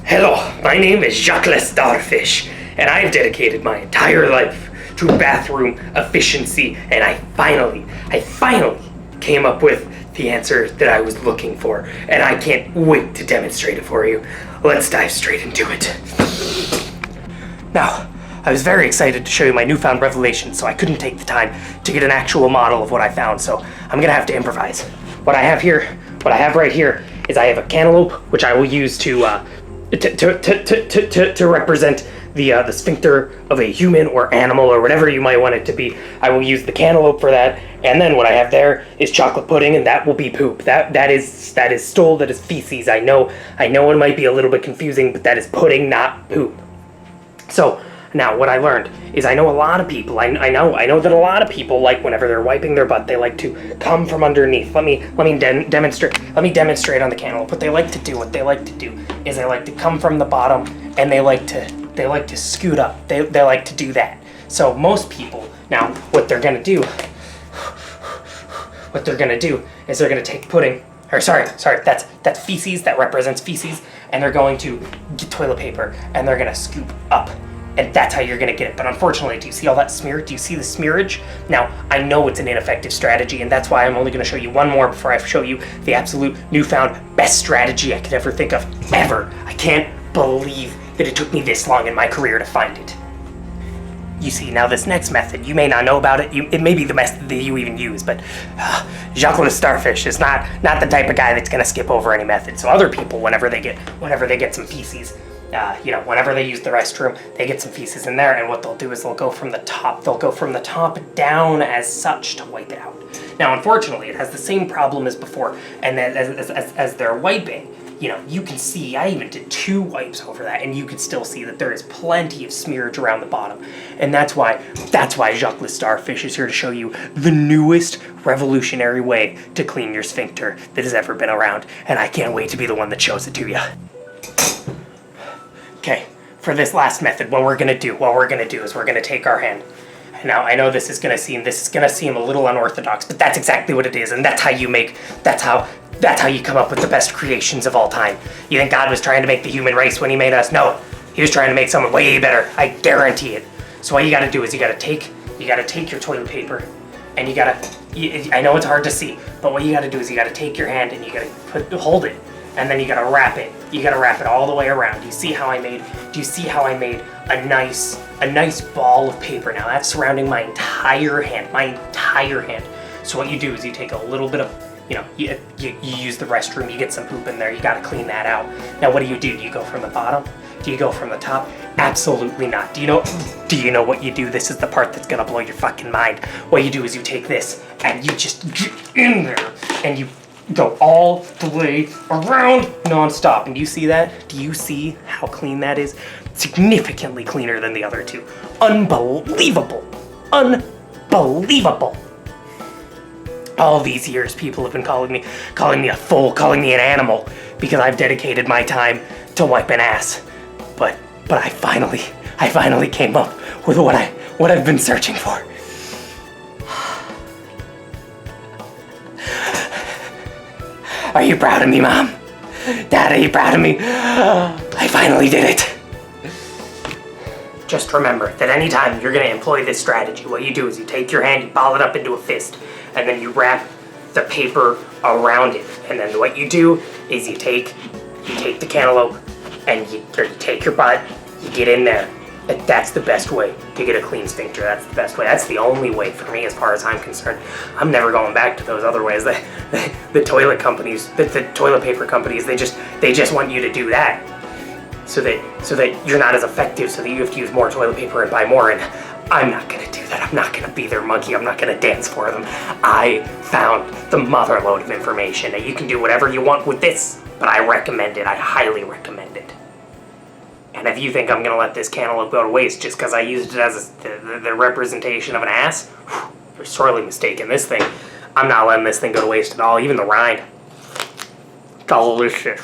Hello, my name is Jacque Lestar Fishe, and I've dedicated my entire life to bathroom efficiency, and I finally came up with the answer that I was looking for, and I can't wait to demonstrate it for you. Let's dive straight into it. Now, I was very excited to show you my newfound revelation, so I couldn't take the time to get an actual model of what I found, so I'm gonna have to improvise. What I have right here is I have a cantaloupe, which I will use to represent the sphincter of a human or animal or whatever you might want it to be. I will use the cantaloupe for that, and then what I have there is chocolate pudding, and that will be poop. That is stool, that is feces. I know it might be a little bit confusing, but that is pudding, not poop. So now what I learned is I know a lot of people. I know that a lot of people, like whenever they're wiping their butt, they like to come from underneath. Let me demonstrate. Let me demonstrate on the cantaloupe. What they like to do is they like to come from the bottom, and they like to scoot up. They like to do that. So most people now, what they're gonna do is they're gonna take pudding. Or sorry, that's feces. That represents feces, and they're going to get toilet paper, and they're gonna scoop up. And that's how you're gonna get it. But unfortunately, do you see all that smear? Do you see the smearage? Now, I know it's an ineffective strategy, and that's why I'm only gonna show you one more before I show you the absolute newfound best strategy I could ever think of, ever. I can't believe that it took me this long in my career to find it. You see, now this next method, you may not know about it. It may be the method that you even use, but Jacque Lestar Fishe is not the type of guy that's gonna skip over any method. So other people, whenever they get some feces, whenever they use the restroom, they get some feces in there, and what they'll do is they'll go from the top down as such to wipe it out. Now, unfortunately, it has the same problem as before, and then as they're wiping, you can see, I even did 2 wipes over that, and you can still see that there is plenty of smearage around the bottom. And that's why Jacque Lestar Fishe is here to show you the newest revolutionary way to clean your sphincter that has ever been around, and I can't wait to be the one that shows it to you. Okay, for this last method, what we're gonna do is we're gonna take our hand. Now, I know this is gonna seem a little unorthodox, but that's exactly what it is, and that's how you come up with the best creations of all time. You think God was trying to make the human race when he made us? No, he was trying to make someone way better. I guarantee it. So what you gotta do is you gotta take your toilet paper, and I know it's hard to see, but what you gotta do is you gotta take your hand and you gotta hold it, and then you gotta wrap it. You gotta wrap it all the way around. Do you see how I made a nice ball of paper? Now that's surrounding my entire hand. So what you do is you take a little bit of, you use the restroom, you get some poop in there, you gotta clean that out. Now what do? Do you go from the bottom? Do you go from the top? Absolutely not. Do you know what you do? This is the part that's gonna blow your fucking mind. What you do is you take this and you just get in there and you go all the way around non-stop. And do you see that? Do you see how clean that is? Significantly cleaner than the other 2. Unbelievable. All these years, people have been calling me a fool, calling me an animal, because I've dedicated my time to wiping ass. But I finally came up with what I've been searching for. Are you proud of me, Mom? Dad, are you proud of me? I finally did it. Just remember that anytime you're gonna employ this strategy, what you do is you take your hand, you ball it up into a fist, and then you wrap the paper around it. And then what you do is you take the cantaloupe, and you take your butt, you get in there. And that's the best way to get a clean sphincter. That's the best way. That's the only way for me, as far as I'm concerned. I'm never going back to those other ways. The toilet companies, the toilet paper companies, they just want you to do that, so that you're not as effective, so that you have to use more toilet paper and buy more. And I'm not gonna do that. I'm not gonna be their monkey. I'm not gonna dance for them. I found the mother load of information, and you can do whatever you want with this, but I recommend it. I highly recommend it. And if you think I'm gonna let this cantaloupe go to waste just because I used it as the representation of an ass, you're sorely mistaken. I'm not letting this thing go to waste at all. Even the rind. Delicious.